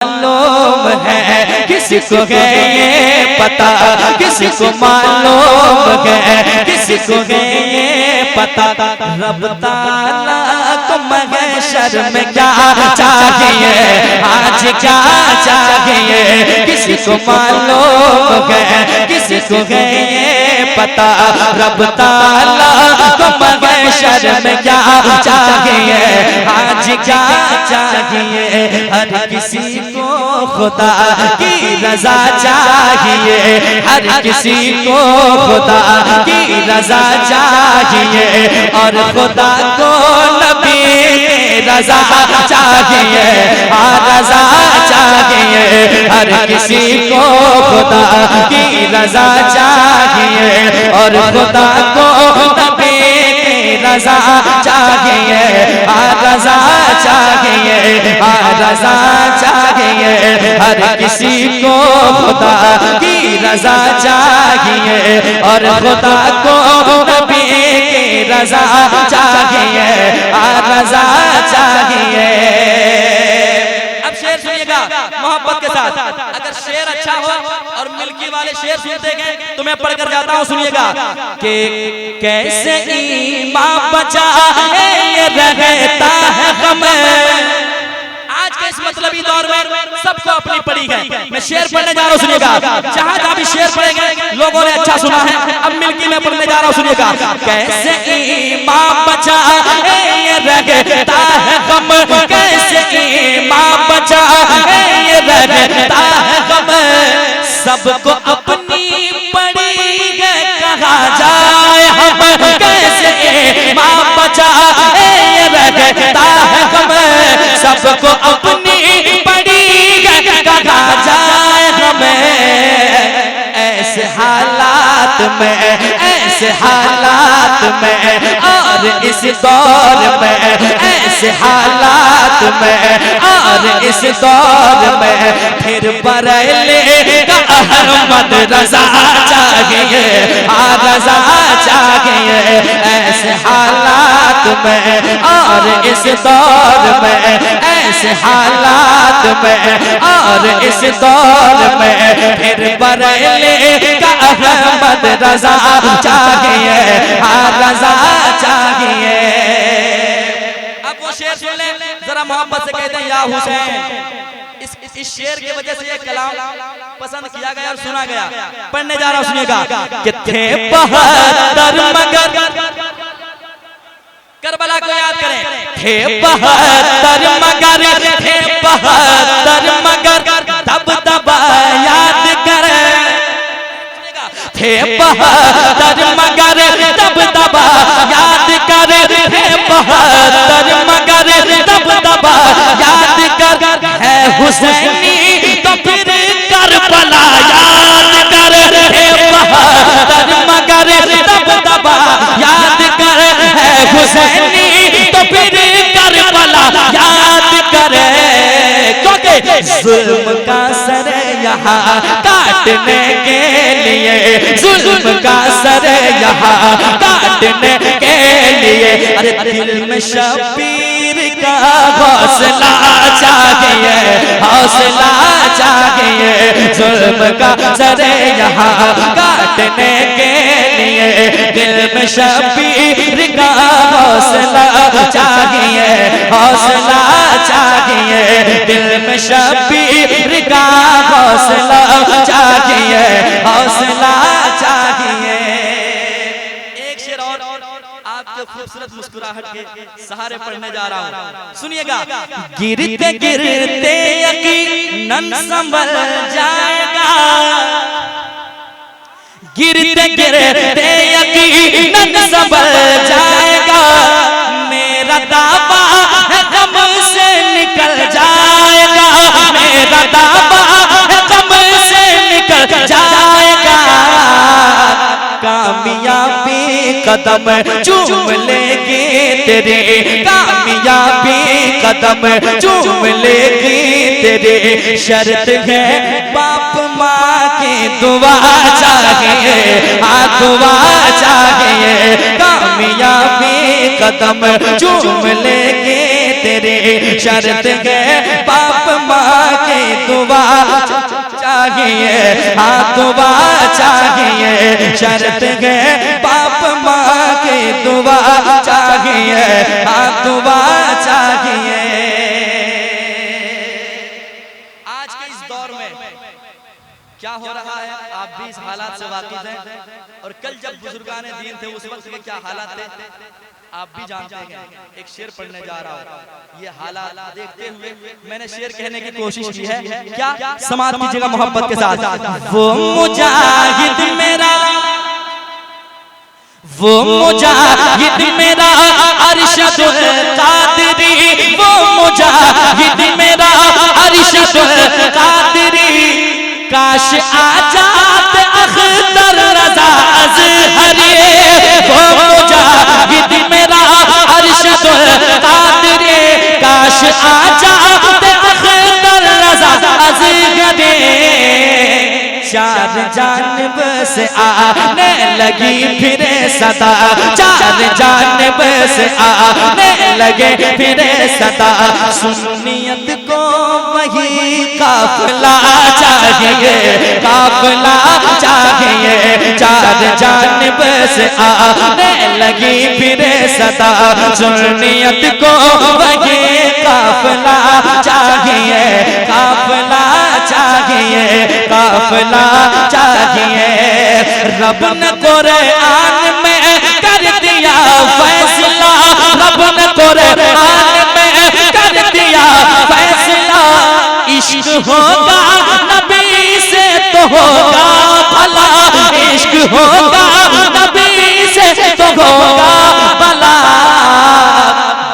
मालूम है किसी को है ये पता, किसी को मालूम है किसी को है ये पता। रब ताला को महशर में क्या चाहिए, आज क्या चाहिए, किसी को मालूम है किसी को है ये पता। रब ताला को महशर में क्या चाहिए, आज क्या चाहिए। हर किसी को खुदा की रजा चाहिए, हर किसी को खुदा की रजा चाहिए, और खुदा को नबी की रजा चाहिए, रजा चाहिए। हर किसी को खुदा की रजा चाहिए, और खुदा को नबी की रजा चाहिए, रजा चाहिए, रजा चाहिए। हर किसी को खुदा की रजा चाहिए, और खुदा को नबी की रजा चाहिए, रजा चाहिए। अब शेर सुनिएगा मोहब्बत के साथ। अगर शेर अच्छा हो और मिल्की वाले शेर सुनते गए तो मैं पढ़कर जाता हूँ, सुनिएगा कि कैसे ईमान बचा ये रहता है गम। आज के इस मतलबी दौर में सबको अपनी पड़ी है। मैं शेर पढ़ने जा रहा हूँ, सुनिएगा। जहाँ जहाँ भी शेर पढ़ेंगे लोगों ने अच्छा सुना है। अब मिल्की में पढ़ने जा रहा हूँ, सुनिएगा। कैसे ईमान बचा ये रहता है गम, कैसे ईमान बचा ये रहता है गम। सबको अपनी पड़ी है कहा जाए हम, कैसे ईमान बचा ये रहता है गम। सबको अपनी पड़ी है कहा जाए हमें। ऐसे हालात में, ऐसे हालात में, और इस दौर में, ऐसे हालात में, और इस दौर में, फिर बरेली का अहमद रजा चाहिए, रजा चाहिए। ऐसे हालात में और इस दौर में, ऐसे हालात में और इस दौर में, फिर बरेली का अहमद रजा चाहिए, रजा चाहिए। अब वो शेर सुन ले जरा, मोहब्बत से कहते हैं या हुसैन। इस शेर की वजह से ये कलाम पसंद किया गया और सुना गया। पढ़ने जा रहा हूँ, सुनिएगा कि थे 72 मगर, करबला को याद करें। थे 72 मगर, थे 72 मगर, तब तब याद करें। थे 72 मगर, तब तब याद कर, थे 72 मगर, तब तब याद कर। है हुसैनी तो फिर करबला याद कर, थे 72 मगर, तब तब याद कर। है हुसैनी तो फिर करबला याद करे, क्योंकि जुल्म का सर यहाँ काटने के लिए, जुल्म का सर यहाँ काटने के लिए। अरे दिल में शबीर का हौसला चाहिए, हौसला चाहिए। जुल्म का सर यहाँ काटने के लिए, दिल में शबीर का हौसला चाहिए, हौसला चाहिए। दिल में शबीर का हौसला चाहिए, हौसला चाहिए। एक शेर और आपके खूबसूरत मुस्कुराहट के सहारे पढ़ने जा रहा हूँ, सुनिएगा। गिरते गिरते यकीनन संभल जाएगा, गिरते गिरते यकीनन संभल जाएगा। मेरा दावा है गम से निकल जाएगा, मेरा दावा है गम से निकल जाएगा। कामयाबी कदम चूम लेगी तेरे, कामयाबी कदम चूम लेगी तेरे। शर्त है बाप माँ की दुआ चाहिए, दुआ चाहिए। कामयाबी कदम चूम लेंगे तेरे। शर्त है बाप माँ के दुआ चाहिए, हाँ दुआ चाहिए। शर्त है बाप माँ के दुआ चाहिए, हाँ दुआ चाहिए। आज के इस दौर में क्या हो रहा है आप भी इस हालात से वाकिफ हैं, और कल जब बुजुर्गाने दीन थे उस वक्त के क्या हालात थे आप भी जानते हैं। एक शेर पढ़ने जा रहा हूँ, ये हालात देखते हुए मैंने शेर कहने की कोशिश की है। क्या समाज की जगह मोहब्बत के साथ। वो मुजाहिद मेरा, वो मुजाहिद मेरा अरशदुल कादरी, वो मुजाहिद मेरा अरशदुल कादरी। काश आजाद अख्तर रज़ा अज़हरी, वो मुजाहिद मेरा अरशदुल कादरी। काश आजाद अख्तर रज़ा अज़हरी। चार जानिब से आने लगी फिरे सदा, चार जानिब से आने लगे फिरे सदा। सुन्नियत को वही काफिला चाहिए, काफिला चाहिए। चार जानिब से आने लगी फिरे सदा। सुन्नियत को वही काफिला चाहिए, काफिला चाहिए, काफिला चाहिए। रब ने कुरान में कर दिया फैसला, रब ने कुरान में कर दिया फैसला। इश्क होगा नबी से तो होगा भला, इश्क होगा नबी से तो होगा भला।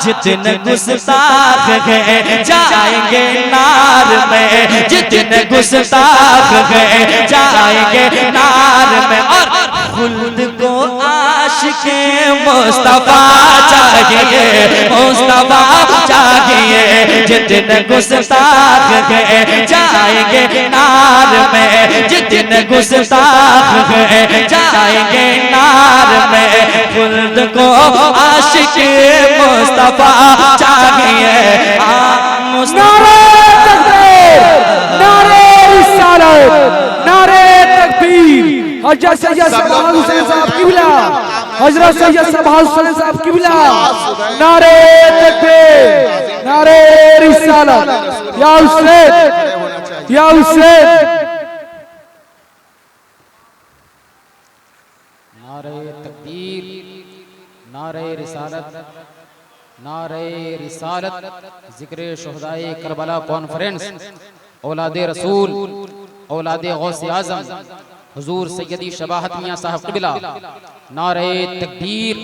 जितने गुस्ताख हैं जाएंगे नार में, जितने गुस्ताख हैं जाएंगे नार में। और खुल्द को आशिके मुस्तफा चाहिए, मुस्तफा चाहिए। जितने गुस्ताख हैं जाएंगे नार में, जितने गुस्ताख हैं जाएंगे नार में। खुल्द को आशिके मुस्तफा चाहिए। नारे तकबीर, नारे रिसालत, नारे तकबीर। हज़रत सैयद सबाह हुसैन साहब किबला, हज़रत सैयद सबाह हुसैन साहब किबला। नारे तकबीर, नारे रिसालत। या हुसैन, या हुसैन। नारे तकबीर, नारे रिसालत, नारे रिसालत। जिक्र शुहदाए करबला कॉन्फ्रेंस, औलादे रसूल, औलादे गौसे आज़म हुजूर सैयदी शबाहत मियां साहब क़िबला। नारे तकबीर,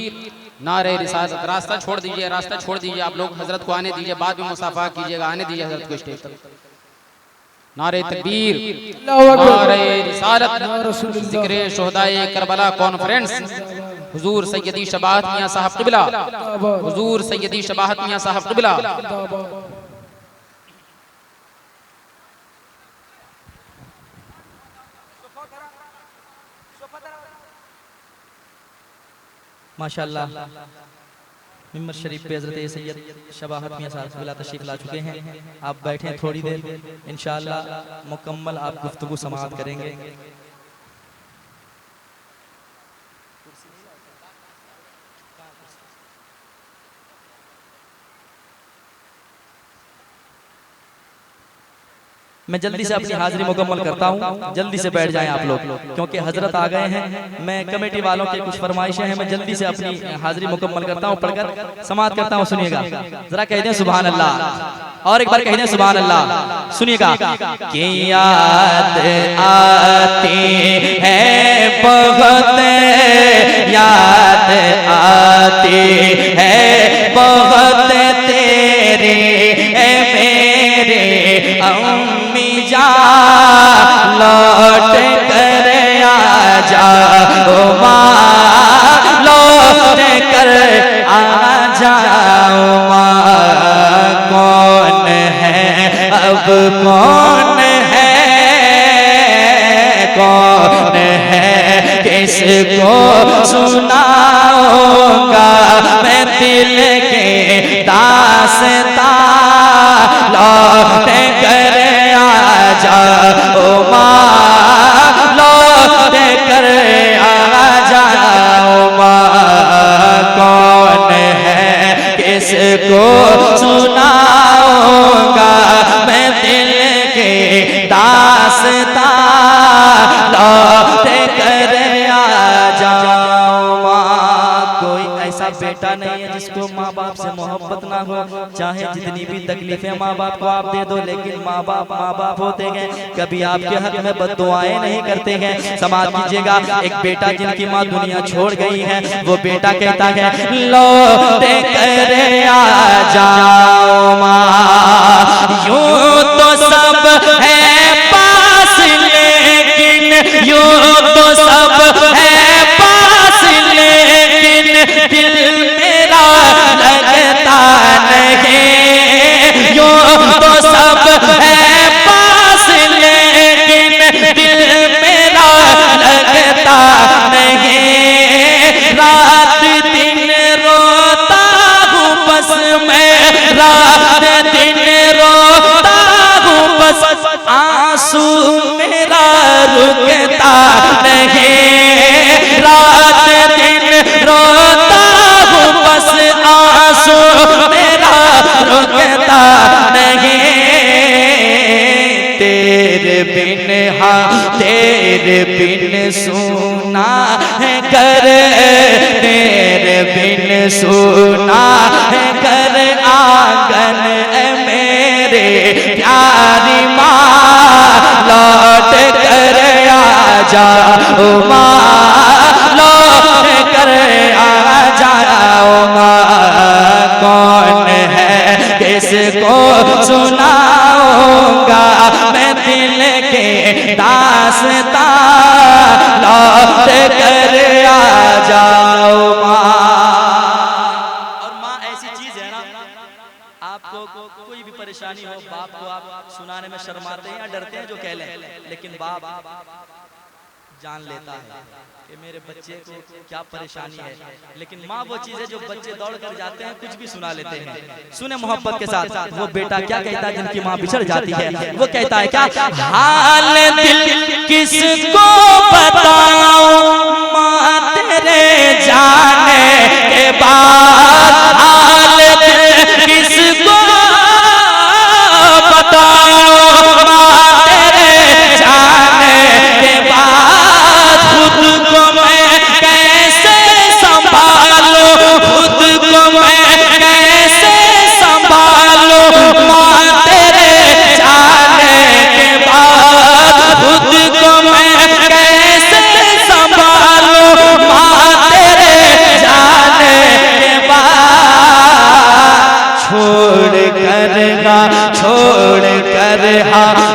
नारे रिसालत। रास्ता छोड़ दीजिए, रास्ता छोड़ दीजिए आप लोग। हजरत को आने दीजिए, बाद में मुसाफा कीजिएगा। आने दीजिए हजरत को स्टेज पर। नारे तकबीर, नारे रिसालत। जिक्र शुहदाए करबला कॉन्फ्रेंस, हुजूर सैयदी शबाहत मियां साहब क़िबला, हुजूर सैयदी शबाहत मियां साहब क़िबला। माशाअल्लाह मिंबर शरीफ पे हज़रत सैयद शबाहत मियां साहब क़िबला तशरीफ ला चुके हैं। आप बैठें थोड़ी देर, इंशाअल्लाह मुकम्मल आप गुफ्तगू समाअत करेंगे। मैं जल्दी से अपनी हाजिरी मुकम्मल करता हूँ, जल्दी से बैठ जाएं आप लोग, क्योंकि हजरत आ गए हैं। मैं कमेटी वालों की कुछ फरमाइशें हैं, मैं जल्दी से अपनी हाजिरी मुकम्मल करता हूँ, पढ़कर समाअत करता हूँ। सुनिएगा जरा, कह दें सुभान अल्लाह, और एक बार कह दें सुभान अल्लाह। सुनिएगा। कि याद आती है बहुत, याद आती है बहुत तेरी मेरे अम्मी जा, लौट कर आ जाओ माँ, लौट कर आ जाओ माँ। कौन है अब, कौन है, कौन है, किसको सुनाऊंगा मैं दिल के दास्तां लौट कर आ जाओ माँ, लौट कर आ जाओ माँ। कौन है किसको सुनाऊंगा मैं दिल के दास्तां लौट कर आ जाओ माँ। कोई ऐसा बेटा नहीं है जिसको माँ बाप से मोहब्बत ना हो, चाहे जितनी भी तकलीफें माँ बाप को आप दे दो, लेकिन माँ बाप होते हैं, कभी आपके हक में बद्दुआएं नहीं करते हैं। समाज कीजिएगा, एक बेटा जिनकी माँ दुनिया छोड़ गई है, वो बेटा कहता है लौट कर आ जाओ माँ। यूं तो सब है पास लेकिन, यूं तो सब है पास लेकिन दिल मेरा लगता नहीं। यूं तो सब है पास लेकिन दिल मेरा लगता नहीं। रात दिन रोता हूँ बस मैं, रात दिन रोता हूँ बस, आंसू मेरा रुकता नहीं। रात दिन रोता हूँ बस, आंसू मेरा रुकता नहीं। तेरे बिन हाँ तेरे बिन सुना है घर, तेरे बिन सुना है घर आंगन मेरे प्यारी माँ। लौट कर आ जाओ माँ, लौट कर आ जाओ माँ। कौन है किसको सुनाऊंगा मैं दिल के दास्तां लौट कर आ जाओ माँ। और माँ ऐसी चीज है ना, आपको कोई भी परेशानी हो, बाप को आप सुनाने में शर्माते हैं या डरते हैं जो कह लें, लेकिन बाप जान लेता है कि मेरे बच्चे को क्या परेशानी है। लेकिन माँ वो चीज है जो बच्चे दौड़ कर जाते हैं, कुछ भी सुना लेते हैं। सुने मोहब्बत के साथ वो बेटा क्या कहता है जिनकी माँ बिछड़ जाती है। वो कहता है क्या, हाल दिल किसको बताऊं माँ तेरे जाने के बाद। हाल दिल किसको बताऊं माँ तेरे जाने के बाद। खुद को मैं कैसे संभालूं, खुद को मैं कैसे संभालूं माँ तेरे जाने के बाद। खुद को मैं कैसे संभालूं माँ तेरे जाने के बाद।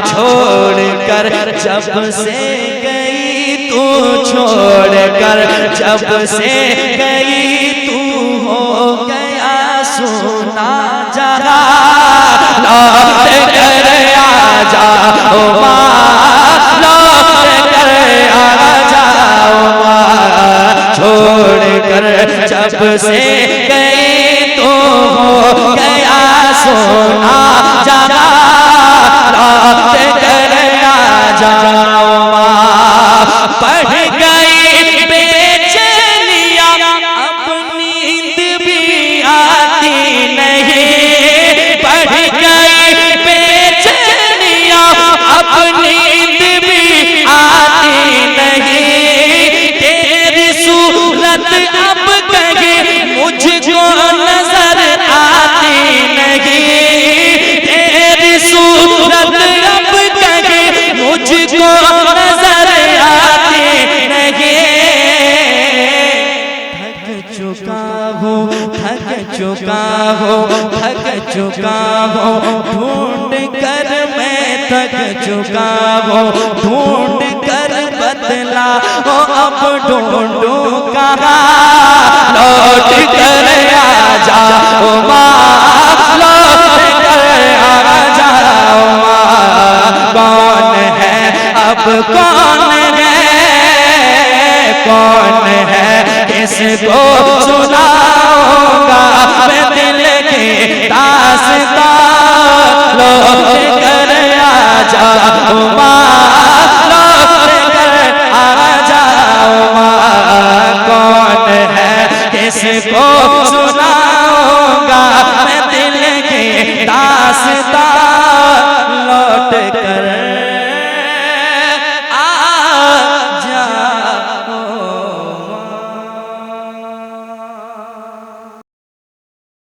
छोड़ कर जब से गई तू, छोड़ कर जब से गई तू, हो गया सुना जरा। लौट कर आ जाओ माँ, लौट कर आ जाओ माँ। छोड़ कर जब से गई तू, हो गया सुना जरा। लौट कर आ जाओ माँ। पढ़ गई बेचैनियाँ, अब नींद भी आती नहीं। पढ़ गई बेचैनियाँ, अब नींद भी आती नहीं। तेरी सूरत अब कहीं मुझको नजर आती नहीं। तेरी सूरत अब कहीं मुझको नजर आती नहीं। थक चुका हूँ, थक चुका हूँ, थक चुका हूँ ढूंढ कर मैं, थक चुका हूँ ढूंढ कर बदला हो अब ढूंढूं कहाँ। लौट कर आ जाओ माँ, लौट कर आ जाओ माँ। कौन है अब कौन है, कौन है किसको सुनाऊंगा लौट कर आ जाओ माँ, लौट कर आ जाओ माँ। कौन है किसको सुनाऊंगा मैं दिल की दास्तां, लौट